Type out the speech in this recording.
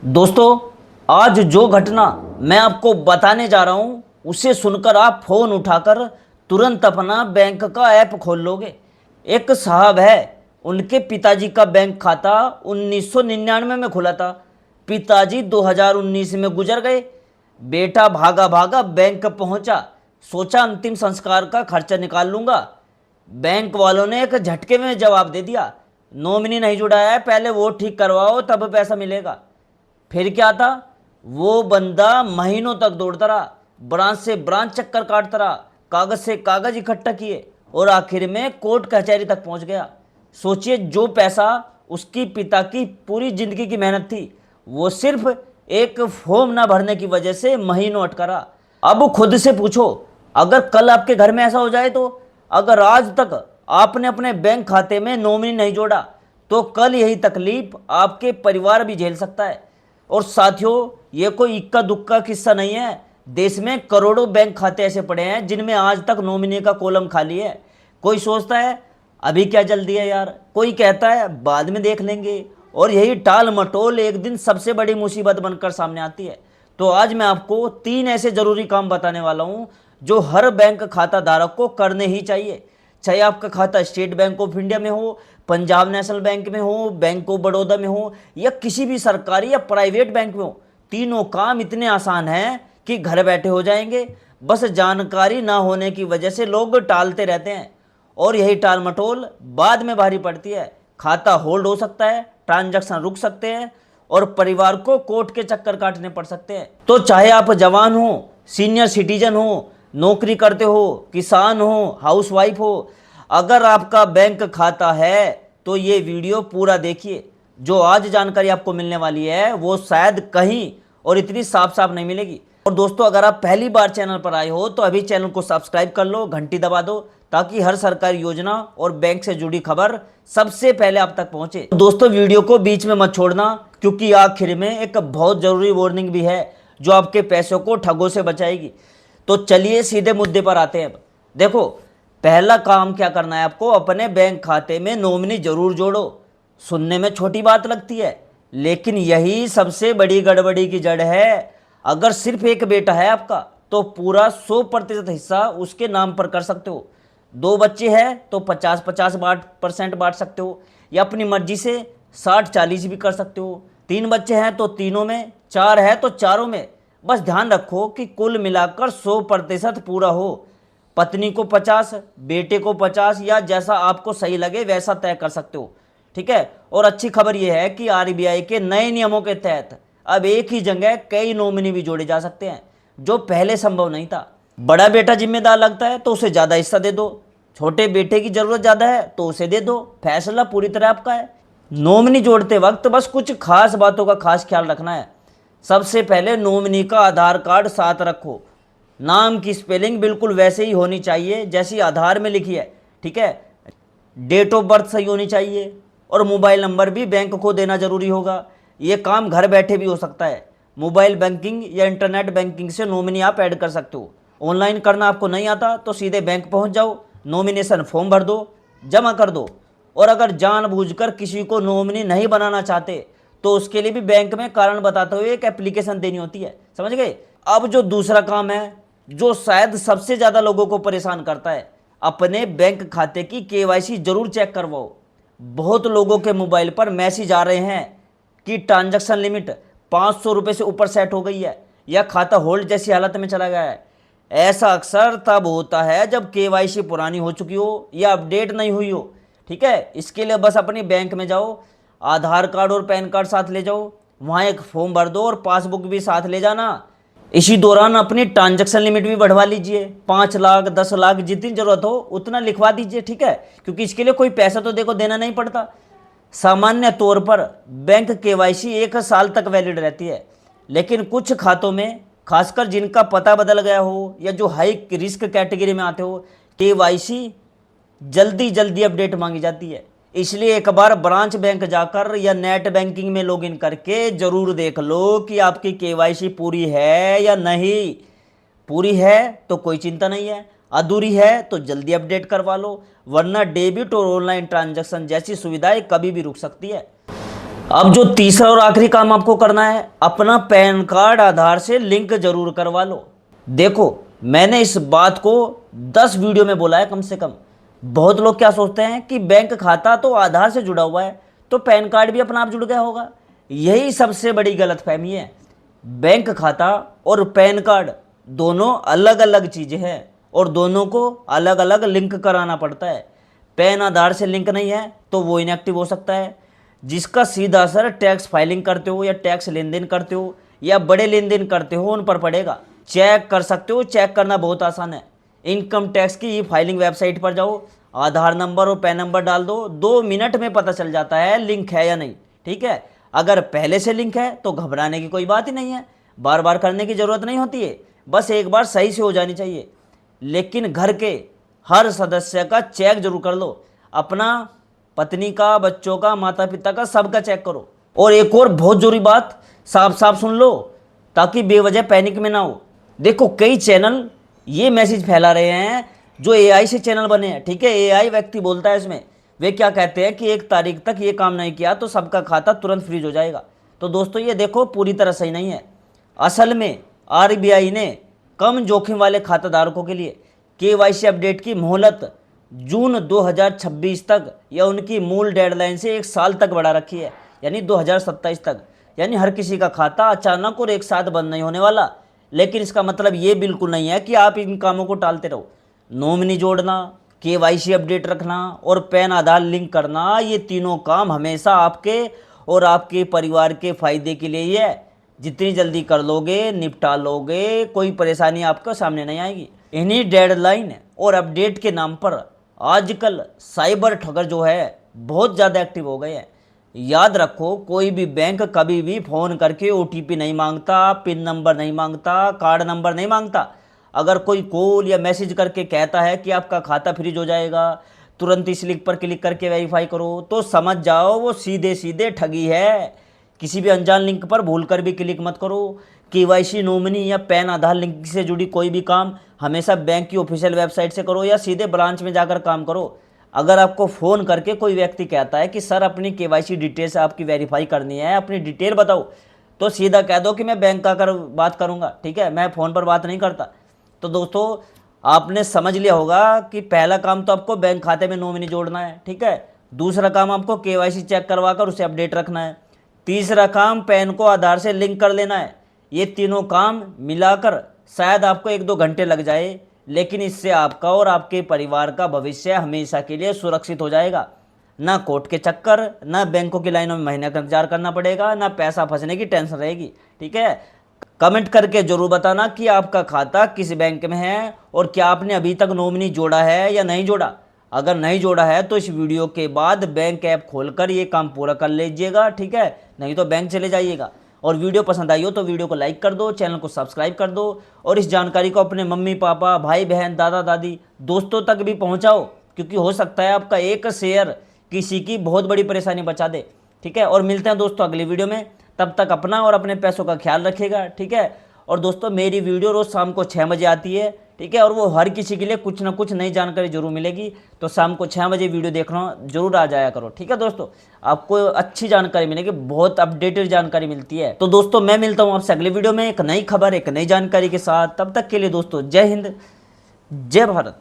दोस्तों, आज जो घटना मैं आपको बताने जा रहा हूं उसे सुनकर आप फोन उठाकर तुरंत अपना बैंक का ऐप खोल लोगे। एक साहब है, उनके पिताजी का बैंक खाता 1999 में खुला था। पिताजी 2019 में गुजर गए। बेटा भागा भागा बैंक पहुंचा, सोचा अंतिम संस्कार का खर्चा निकाल लूंगा। बैंक वालों ने एक झटके में जवाब दे दिया, नॉमिनी नहीं जुड़ा है, पहले वो ठीक करवाओ तब पैसा मिलेगा। फिर क्या था, वो बंदा महीनों तक दौड़ता रहा, ब्रांच से ब्रांच चक्कर काटता रहा, कागज से कागज इकट्ठा किए और आखिर में कोर्ट कचहरी तक पहुंच गया। सोचिए, जो पैसा उसकी पिता की पूरी जिंदगी की मेहनत थी, वो सिर्फ एक फॉर्म ना भरने की वजह से महीनों अटका रहा। अब खुद से पूछो, अगर कल आपके घर में ऐसा हो जाए तो? अगर आज तक आपने अपने बैंक खाते में नॉमिनी नहीं जोड़ा तो कल यही तकलीफ आपके परिवार भी झेल सकता है। और साथियों, ये कोई इक्का दुक्का किस्सा नहीं है। देश में करोड़ों बैंक खाते ऐसे पड़े हैं जिनमें आज तक नॉमिनी का कॉलम खाली है। कोई सोचता है अभी क्या जल्दी है यार, कोई कहता है बाद में देख लेंगे, और यही टाल मटोल एक दिन सबसे बड़ी मुसीबत बनकर सामने आती है। तो आज मैं आपको 3 ऐसे जरूरी काम बताने वाला हूं जो हर बैंक खाता धारक को करने ही चाहिए। चाहे आपका खाता स्टेट बैंक ऑफ इंडिया में हो, पंजाब नेशनल बैंक में हो, बैंक ऑफ बड़ौदा में हो, या किसी भी सरकारी या प्राइवेट बैंक में हो, तीनों काम इतने आसान हैं कि घर बैठे हो जाएंगे। बस जानकारी ना होने की वजह से लोग टालते रहते हैं और यही टाल मटोल बाद में भारी पड़ती है। खाता होल्ड हो सकता है, ट्रांजैक्शन रुक सकते हैं और परिवार को कोर्ट के चक्कर काटने पड़ सकते हैं। तो चाहे आप जवान हो, सीनियर सिटीजन हो, नौकरी करते हो, किसान हो, हाउसवाइफ हो, अगर आपका बैंक खाता है तो ये वीडियो पूरा देखिए। जो आज जानकारी आपको मिलने वाली है वो शायद कहीं और इतनी साफ साफ नहीं मिलेगी। और दोस्तों, अगर आप पहली बार चैनल पर आए हो तो अभी चैनल को सब्सक्राइब कर लो, घंटी दबा दो, ताकि हर सरकारी योजना और बैंक से जुड़ी खबर सबसे पहले आप तक पहुंचे। दोस्तों, वीडियो को बीच में मत छोड़ना, क्योंकि आखिर में एक बहुत जरूरी वार्निंग भी है जो आपके पैसों को ठगों से बचाएगी। तो चलिए सीधे मुद्दे पर आते हैं। देखो, पहला काम क्या करना है आपको, अपने बैंक खाते में नॉमिनी जरूर जोड़ो। सुनने में छोटी बात लगती है, लेकिन यही सबसे बड़ी गड़बड़ी की जड़ है। अगर सिर्फ एक बेटा है आपका तो पूरा 100% हिस्सा उसके नाम पर कर सकते हो। 2 बच्चे हैं तो 50-50% बांट सकते हो, या अपनी मर्जी से 60-40 भी कर सकते हो। 3 बच्चे हैं तो तीनों में, 4 है तो चारों में। बस ध्यान रखो कि कुल मिलाकर 100% पूरा हो। पत्नी को 50, बेटे को 50, या जैसा आपको सही लगे वैसा तय कर सकते हो। ठीक है। और अच्छी खबर यह है कि आरबीआई के नए नियमों के तहत अब एक ही जगह कई नॉमिनी भी जोड़े जा सकते हैं, जो पहले संभव नहीं था। बड़ा बेटा जिम्मेदार लगता है तो उसे ज्यादा हिस्सा दे दो, छोटे बेटे की जरूरत ज्यादा है तो उसे दे दो, फैसला पूरी तरह आपका है। नॉमिनी जोड़ते वक्त बस कुछ खास बातों का खास ख्याल रखना है। सबसे पहले नॉमिनी का आधार कार्ड साथ रखो। नाम की स्पेलिंग बिल्कुल वैसे ही होनी चाहिए जैसी आधार में लिखी है। ठीक है। डेट ऑफ बर्थ सही होनी चाहिए और मोबाइल नंबर भी बैंक को देना जरूरी होगा। ये काम घर बैठे भी हो सकता है। मोबाइल बैंकिंग या इंटरनेट बैंकिंग से नॉमिनी आप ऐड कर सकते हो। ऑनलाइन करना आपको नहीं आता तो सीधे बैंक पहुंच जाओ, नॉमिनेशन फॉर्म भर दो, जमा कर दो। और अगर जानबूझकर किसी को नॉमिनी नहीं बनाना चाहते तो उसके लिए भी बैंक में कारण बताते हुए एक एप्लीकेशन देनी होती है। समझ गए? अब जो दूसरा काम है, जो शायद सबसे ज्यादा लोगों को परेशान करता है, अपने बैंक खाते की केवाईसी जरूर चेक करवाओ। बहुत लोगों के मोबाइल पर मैसेज आ रहे हैं कि ट्रांजैक्शन लिमिट 500 रुपये से ऊपर सेट हो गई है या खाता होल्ड जैसी हालत में चला गया है। ऐसा अक्सर तब होता है जब केवाईसी पुरानी हो चुकी हो या अपडेट नहीं हुई हो। ठीक है। इसके लिए बस अपनी बैंक में जाओ, आधार कार्ड और पैन कार्ड साथ ले जाओ, वहाँ एक फॉर्म भर दो और पासबुक भी साथ ले जाना। इसी दौरान अपनी ट्रांजैक्शन लिमिट भी बढ़वा लीजिए, 5 लाख 10 लाख जितनी जरूरत हो उतना लिखवा दीजिए। ठीक है। क्योंकि इसके लिए कोई पैसा तो देखो देना नहीं पड़ता। सामान्य तौर पर बैंक केवाईसी 1 साल तक वैलिड रहती है, लेकिन कुछ खातों में, खासकर जिनका पता बदल गया हो या जो हाई रिस्क कैटेगरी में आते हो, केवाईसी जल्दी जल्दी अपडेट मांगी जाती है। इसलिए एक बार ब्रांच बैंक जाकर या नेट बैंकिंग में लॉगिन करके जरूर देख लो कि आपकी केवाईसी पूरी है या नहीं। पूरी है तो कोई चिंता नहीं है, अधूरी है तो जल्दी अपडेट करवा लो, वरना डेबिट और ऑनलाइन ट्रांजैक्शन जैसी सुविधाएं कभी भी रुक सकती है। अब जो तीसरा और आखिरी काम आपको करना है, अपना पैन कार्ड आधार से लिंक जरूर करवा लो। देखो, मैंने इस बात को 10 वीडियो में बोला है कम से कम। बहुत लोग क्या सोचते हैं कि बैंक खाता तो आधार से जुड़ा हुआ है तो पैन कार्ड भी अपना आप जुड़ गया होगा। यही सबसे बड़ी गलतफहमी है। बैंक खाता और पैन कार्ड दोनों अलग अलग चीज़ें हैं और दोनों को अलग अलग लिंक कराना पड़ता है। पैन आधार से लिंक नहीं है तो वो इनएक्टिव हो सकता है। जिसका सीधा असर टैक्स फाइलिंग करते हो या टैक्स लेन देन करते हो या बड़े लेन देन करते हो उन पर पड़ेगा। चेक कर सकते हो, चेक करना बहुत आसान है। इनकम टैक्स की ई फाइलिंग वेबसाइट पर जाओ, आधार नंबर और पैन नंबर डाल दो, 2 मिनट में पता चल जाता है लिंक है या नहीं। ठीक है, अगर पहले से लिंक है तो घबराने की कोई बात ही नहीं है, बार बार करने की ज़रूरत नहीं होती है, बस एक बार सही से हो जानी चाहिए। लेकिन घर के हर सदस्य का चेक जरूर कर लो, अपना, पत्नी का, बच्चों का, माता पिता का, सबका चेक करो। और एक और बहुत जरूरी बात साफ साफ सुन लो ताकि बेवजह पैनिक में ना हो। देखो, कई चैनल ये मैसेज फैला रहे हैं जो एआई से चैनल बने हैं। ठीक है, एआई व्यक्ति बोलता है इसमें। वे क्या कहते हैं कि 1 तारीख तक ये काम नहीं किया तो सबका खाता तुरंत फ्रीज हो जाएगा। तो दोस्तों, ये देखो पूरी तरह सही नहीं है। असल में आरबीआई ने कम जोखिम वाले खाताधारकों के लिए केवाईसी अपडेट की मोहलत जून 2026 तक या उनकी मूल डेडलाइन से 1 साल तक बढ़ा रखी है, यानी 2027 तक। यानी हर किसी का खाता अचानक और एक साथ बंद नहीं होने वाला। लेकिन इसका मतलब ये बिल्कुल नहीं है कि आप इन कामों को टालते रहो। नॉमिनी जोड़ना, केवाईसी अपडेट रखना और पैन आधार लिंक करना, ये तीनों काम हमेशा आपके और आपके परिवार के फायदे के लिए ही है। जितनी जल्दी कर लोगे, निपटा लोगे, कोई परेशानी आपको सामने नहीं आएगी। इन्हीं डेडलाइन और अपडेट के नाम पर आजकल साइबर ठगर जो है बहुत ज़्यादा एक्टिव हो गए हैं। याद रखो, कोई भी बैंक कभी भी फ़ोन करके ओटीपी नहीं मांगता, पिन नंबर नहीं मांगता, कार्ड नंबर नहीं मांगता। अगर कोई कॉल या मैसेज करके कहता है कि आपका खाता फ्रीज हो जाएगा, तुरंत इस लिंक पर क्लिक करके वेरीफाई करो, तो समझ जाओ वो सीधे सीधे ठगी है। किसी भी अनजान लिंक पर भूलकर भी क्लिक मत करो। केवाईसी, नॉमिनी या पैन आधार लिंक से जुड़ी कोई भी काम हमेशा बैंक की ऑफिशियल वेबसाइट से करो या सीधे ब्रांच में जाकर काम करो। अगर आपको फ़ोन करके कोई व्यक्ति कहता है कि सर अपनी केवाईसी डिटेल्स आपकी वेरीफाई करनी है, अपनी डिटेल बताओ, तो सीधा कह दो कि मैं बैंक आकर बात करूंगा। ठीक है, मैं फ़ोन पर बात नहीं करता। तो दोस्तों, आपने समझ लिया होगा कि पहला काम तो आपको बैंक खाते में नॉमिनी जोड़ना है। ठीक है, दूसरा काम आपको केवाईसी चेक करवा कर उसे अपडेट रखना है, तीसरा काम पैन को आधार से लिंक कर लेना है। ये तीनों काम मिलाकर शायद आपको 1-2 घंटे लग जाए, लेकिन इससे आपका और आपके परिवार का भविष्य हमेशा के लिए सुरक्षित हो जाएगा। ना कोर्ट के चक्कर, ना बैंकों की लाइनों में महीने का इंतजार करना पड़ेगा, ना पैसा फंसने की टेंशन रहेगी। ठीक है, कमेंट करके जरूर बताना कि आपका खाता किस बैंक में है और क्या आपने अभी तक नॉमिनी जोड़ा है या नहीं जोड़ा। अगर नहीं जोड़ा है तो इस वीडियो के बाद बैंक ऐप खोलकर ये काम पूरा कर लीजिएगा। ठीक है, नहीं तो बैंक चले जाइएगा। और वीडियो पसंद आई हो तो वीडियो को लाइक कर दो, चैनल को सब्सक्राइब कर दो और इस जानकारी को अपने मम्मी पापा, भाई बहन, दादा दादी, दोस्तों तक भी पहुंचाओ, क्योंकि हो सकता है आपका एक शेयर किसी की बहुत बड़ी परेशानी बचा दे। ठीक है, और मिलते हैं दोस्तों अगली वीडियो में। तब तक अपना और अपने पैसों का ख्याल रखिएगा। ठीक है, और दोस्तों मेरी वीडियो रोज़ शाम को 6 बजे आती है। ठीक है, और वो हर किसी के लिए कुछ ना कुछ नई जानकारी जरूर मिलेगी, तो शाम को 6 बजे वीडियो देखना जरूर आ जाया करो। ठीक है दोस्तों, आपको अच्छी जानकारी मिलेगी, बहुत अपडेटेड जानकारी मिलती है। तो दोस्तों मैं मिलता हूँ आपसे अगले वीडियो में एक नई खबर, एक नई जानकारी के साथ। तब तक के लिए दोस्तों जय हिंद, जय भारत।